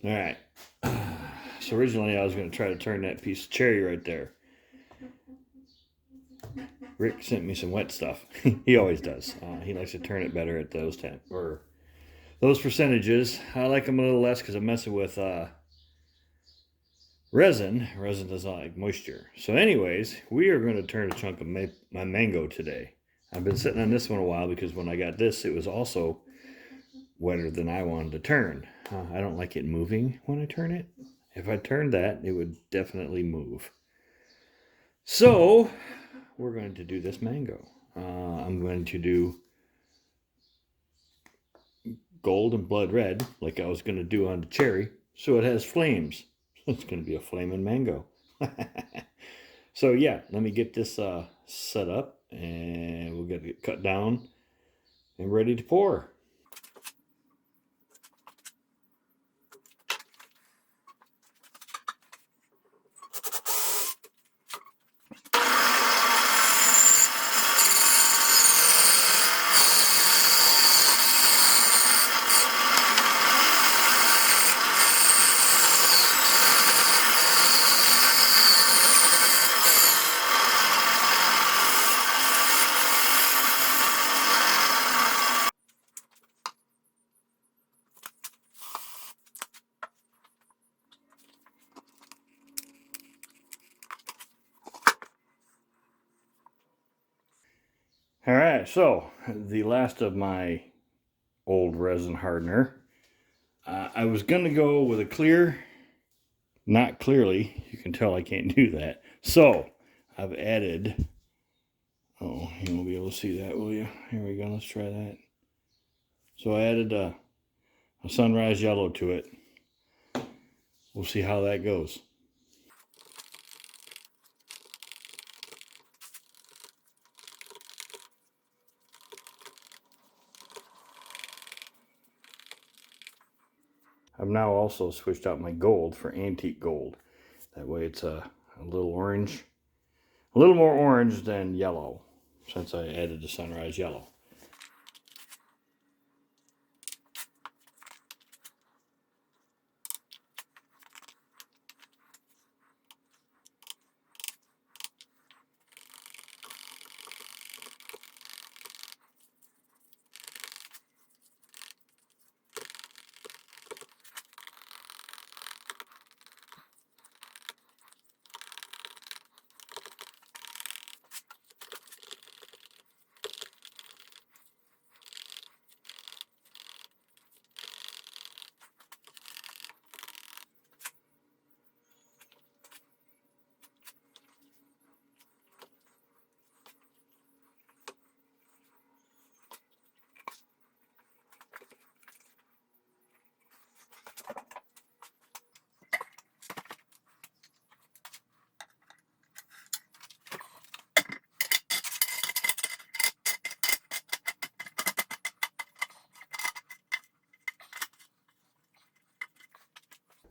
All right. So originally I was going to try to turn that piece of cherry right there. Rick sent me some wet stuff. He always does. He likes to turn it better at those those percentages. I like them a little less because I'm messing with resin. Resin does not like moisture. So anyways, we are going to turn a chunk of my mango today. I've been sitting on this one a while because when I got this, it was also wetter than I wanted to turn. I don't like it moving when I turn it. If I turned that, it would definitely move. So we're going to do this mango. I'm going to do gold and blood red like I was going to do on the cherry, so it has flames. It's going to be a flaming mango. So yeah, let me get this set up and we'll get it cut down and ready to pour. All right, so the last of my old resin hardener. I was going to go with a clear, not clearly. You can tell I can't do that. So I've added, oh, you won't be able to see that, will you? Here we go, let's try that. So I added a sunrise yellow to it. We'll see how that goes. I've now also switched out my gold for antique gold. That way it's a little orange, a little more orange than yellow, since I added the sunrise yellow.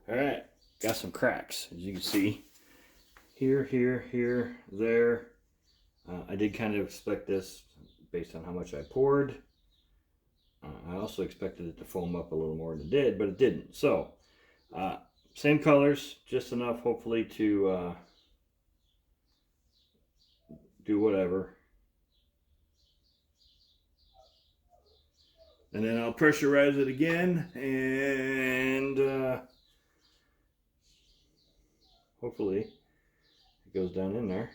All right, got some cracks, as you can see. Here, there. I did kind of expect this based on how much I poured. I also expected it to foam up a little more than it did, but it didn't. So, same colors, just enough hopefully to do whatever. And then I'll pressurize it again and hopefully it goes down in there.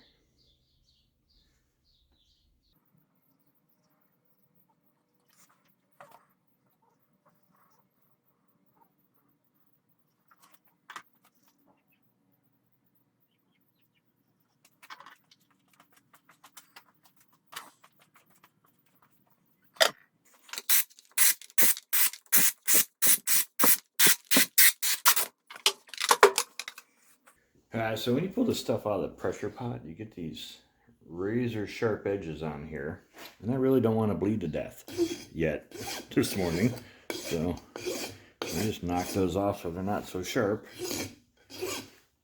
So when you pull the stuff out of the pressure pot, you get these razor sharp edges on here. And I really don't want to bleed to death yet this morning. So I just knock those off so they're not so sharp.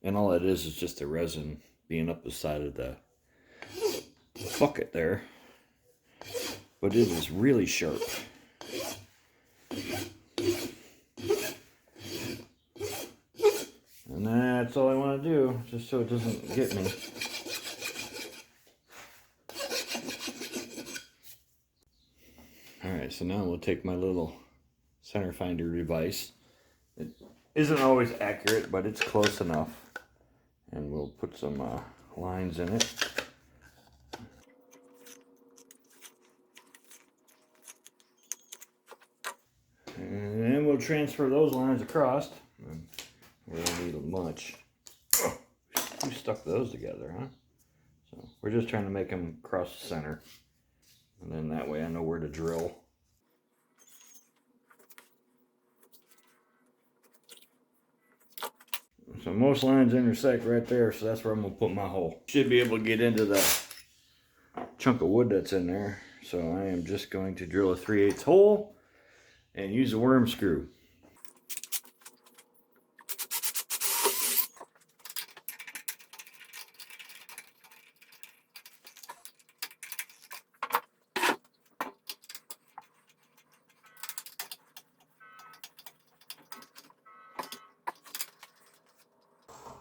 And all that is just the resin being up the side of the bucket there. But it is really sharp. that's all I want to do, just so it doesn't get me. Alright, so now we'll take my little center finder device. It isn't always accurate, but it's close enough. And we'll put some lines in it. And then we'll transfer those lines across. We don't need much. Oh, we stuck those together, huh? So we're just trying to make them cross the center. And then that way I know where to drill. So most lines intersect right there, so that's where I'm going to put my hole. Should be able to get into the chunk of wood that's in there. So I am just going to drill a 3/8 hole and use a worm screw.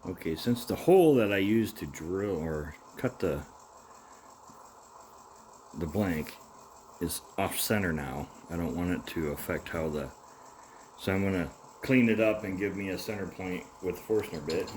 Okay, since the hole that I used to drill or cut the blank is off center now, I don't want it to affect how the, so I'm going to clean it up and give me a center point with the Forstner bit.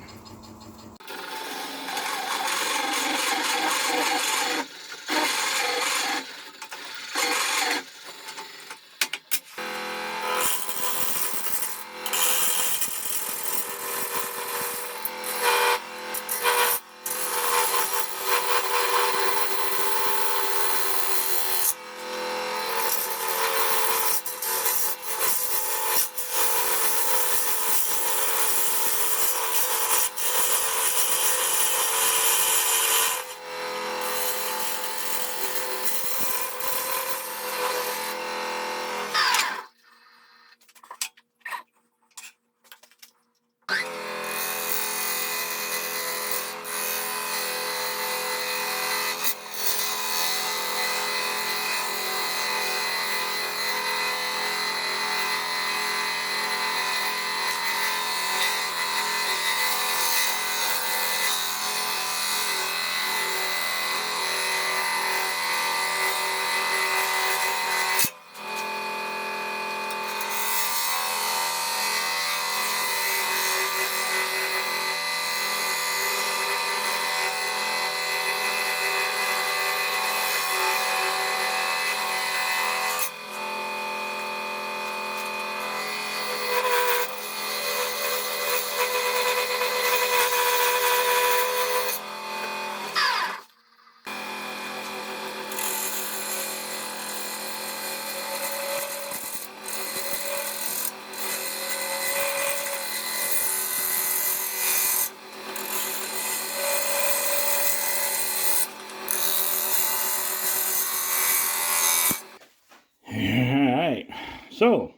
Alright, so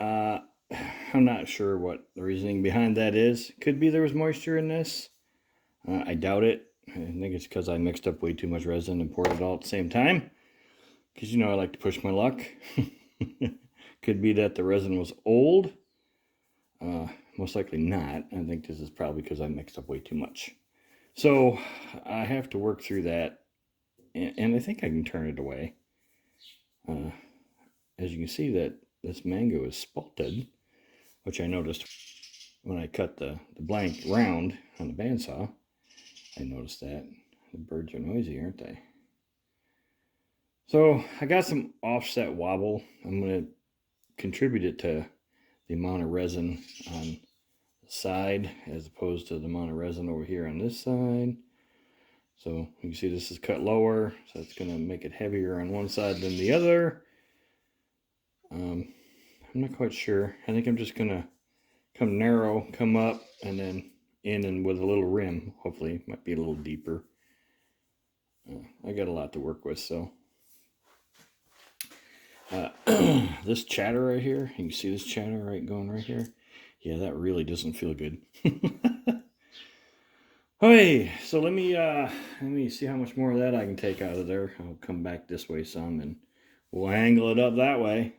I'm not sure what the reasoning behind that is. Could be there was moisture in this. I doubt it. I think it's because I mixed up way too much resin and poured it all at the same time. Because you know I like to push my luck. Could be that the resin was old. Most likely not. I think this is probably because I mixed up way too much. So I have to work through that. And I think I can turn it away. As you can see, that this mango is spalted, which I noticed when I cut the blank round on the bandsaw. I noticed that. The birds are noisy, aren't they? So I got some offset wobble. I'm going to contribute it to the amount of resin on the side as opposed to the amount of resin over here on this side. So you can see this is cut lower, so it's going to make it heavier on one side than the other. I'm not quite sure. I think I'm just going to come narrow, come up, and then in and with a little rim. Hopefully, it might be a little deeper. I got a lot to work with, so. This chatter right here, you can see this chatter right going right here. Yeah, that really doesn't feel good. Okay, so let me see how much more of that I can take out of there. I'll come back this way some and we'll angle it up that way.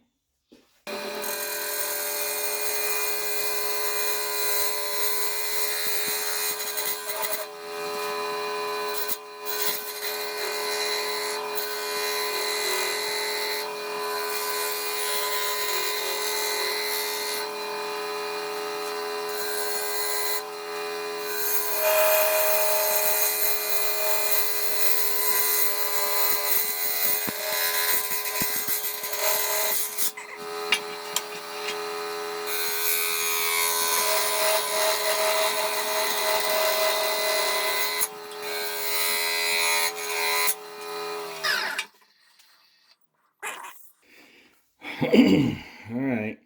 Alright.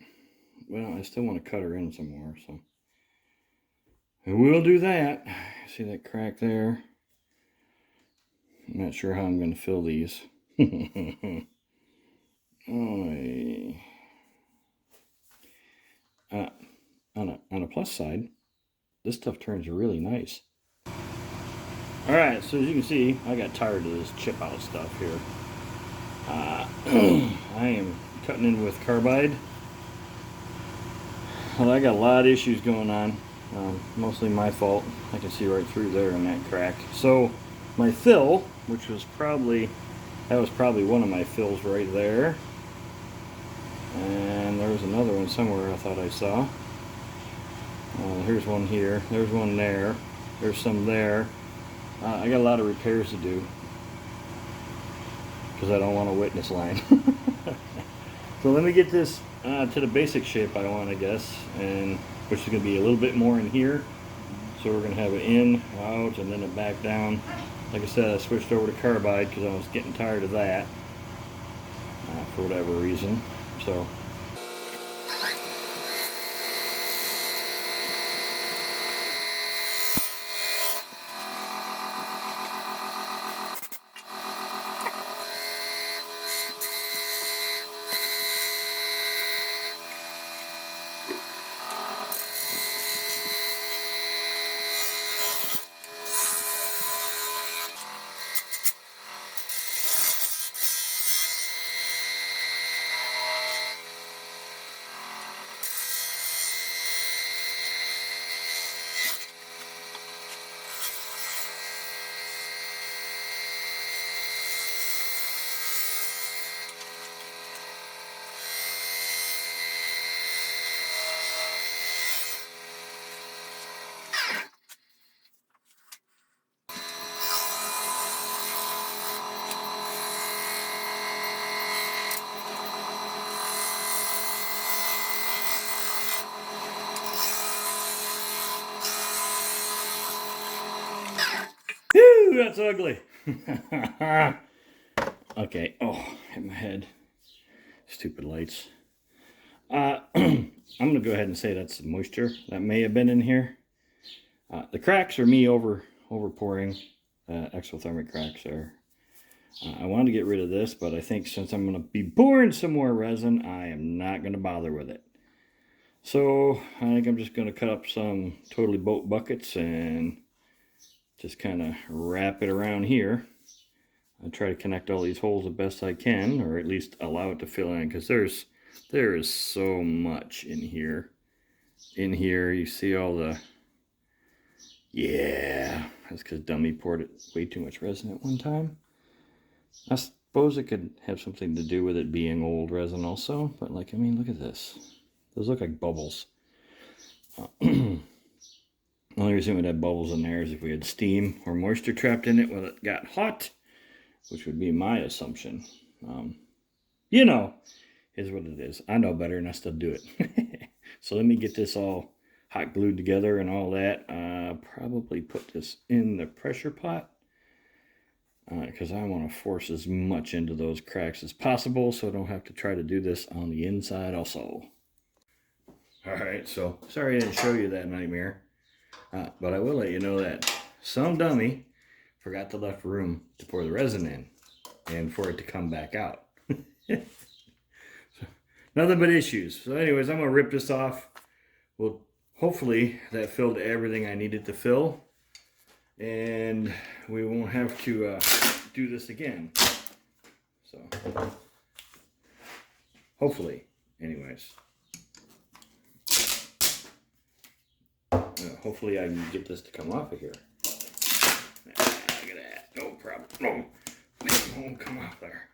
Well, I still want to cut her in some more, so I will do that. See that crack there? I'm not sure how I'm going to fill these. On a plus side, this stuff turns really nice. Alright, so as you can see, I got tired of this chip out stuff here. I am cutting in with carbide. Well, I got a lot of issues going on. Mostly my fault. I can see right through there in that crack. So my fill, which was probably one of my fills right there. And there was another one somewhere I thought I saw. Here's one here. There's one there. There's some there. I got a lot of repairs to do because I don't want a witness line. So let me get this to the basic shape I want, I guess, and which is going to be a little bit more in here. So we're going to have it in, out, and then it back down. Like I said, I switched over to carbide because I was getting tired of that for whatever reason. So. Whew, that's ugly. Okay. Oh, hit my head. Stupid lights. I'm going to go ahead and say that's the moisture that may have been in here. The cracks are me over pouring. Exothermic cracks are. I wanted to get rid of this, but I think since I'm going to be pouring some more resin, I am not going to bother with it. So I think I'm just going to cut up some totally boat buckets and just kind of wrap it around here. I try to connect all these holes the best I can, or at least allow it to fill in, because there is so much in here. In here, you see all the, yeah, that's because Dummy poured it way too much resin at one time. I suppose it could have something to do with it being old resin also, but like, I mean, look at this. Those look like bubbles. The only reason we'd have bubbles in there is if we had steam or moisture trapped in it when it got hot, which would be my assumption. You know, is what it is. I know better and I still do it. So let me get this all hot glued together and all that. Probably put this in the pressure pot because I want to force as much into those cracks as possible so I don't have to try to do this on the inside also. Alright, so sorry I didn't show you that nightmare. But I will let you know that some dummy forgot to left room to pour the resin in and for it to come back out. So, nothing but issues. So anyways, I'm going to rip this off. Well, hopefully that filled everything I needed to fill. And we won't have to do this again. So, hopefully, anyways. Hopefully I can get this to come off of here. Look at that. No problem. No. It won't come off there.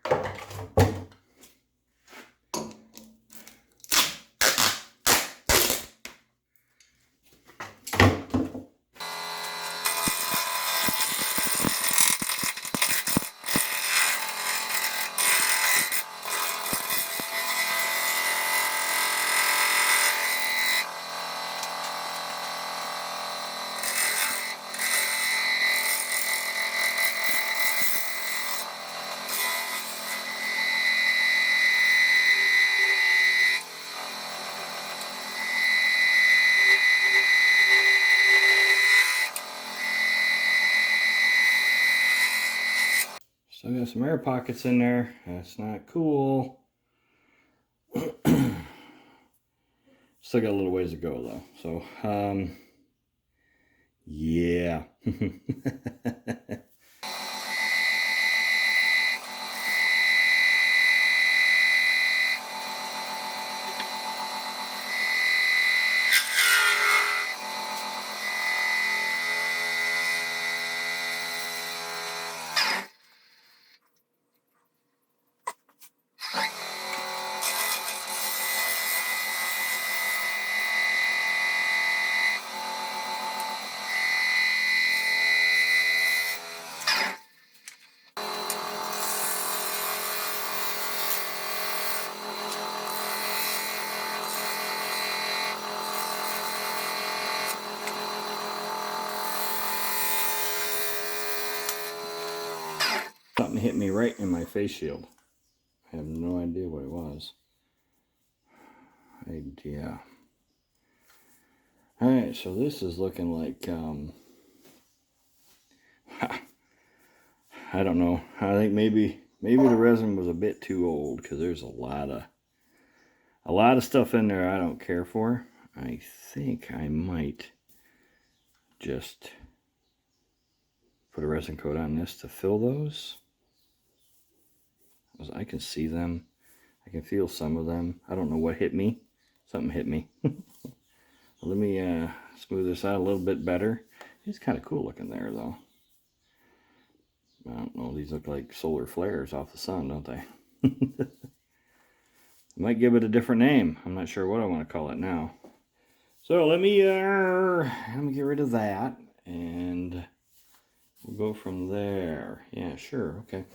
So I got some air pockets in there. That's not cool. Still got a little ways to go though. So, yeah. Something hit me right in my face shield. I have no idea what it was. Yeah. Alright, so this is looking like, I don't know. I think maybe the resin was a bit too old, because there's a lot of stuff in there I don't care for. I think I might just put a resin coat on this to fill those. I can see them. I can feel some of them. I don't know what hit me. Something hit me. Let me smooth this out a little bit better. It's kind of cool looking there though. I don't know, these look like solar flares off the sun, don't they? Might give it a different name. I'm not sure what I want to call it now. So let me get rid of that, and we'll go from there. Yeah, sure. Okay.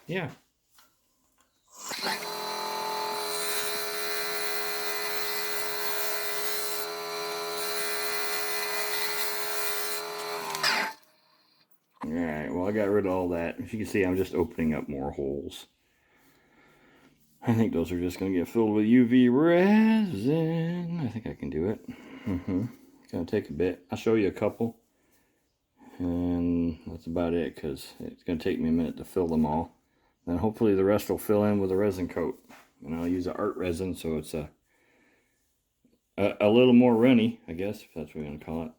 Yeah. Alright, well I got rid of all that. As you can see, I'm just opening up more holes. I think those are just going to get filled with UV resin. I think I can do it. It's going to take a bit. I'll show you a couple. And that's about it, because it's going to take me a minute to fill them all. Then hopefully the rest will fill in with a resin coat. And I'll use an art resin, so it's a little more runny, I guess, if that's what we're going to call it.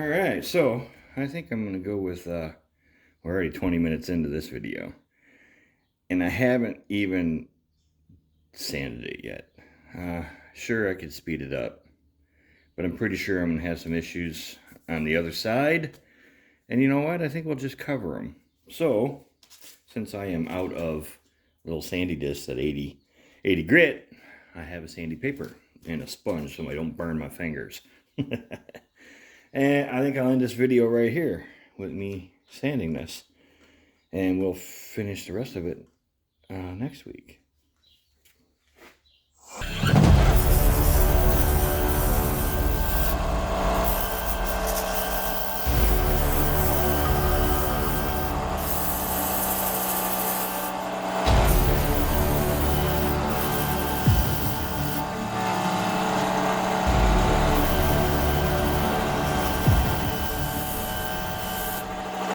Alright, so I think I'm going to go with, we're already 20 minutes into this video. And I haven't even sanded it yet. Sure, I could speed it up. But I'm pretty sure I'm going to have some issues on the other side. And you know what? I think we'll just cover them. So, since I am out of little sandy discs at 80 grit, I have a sandy paper and a sponge so I don't burn my fingers. And I think I'll end this video right here with me sanding this. And we'll finish the rest of it next week.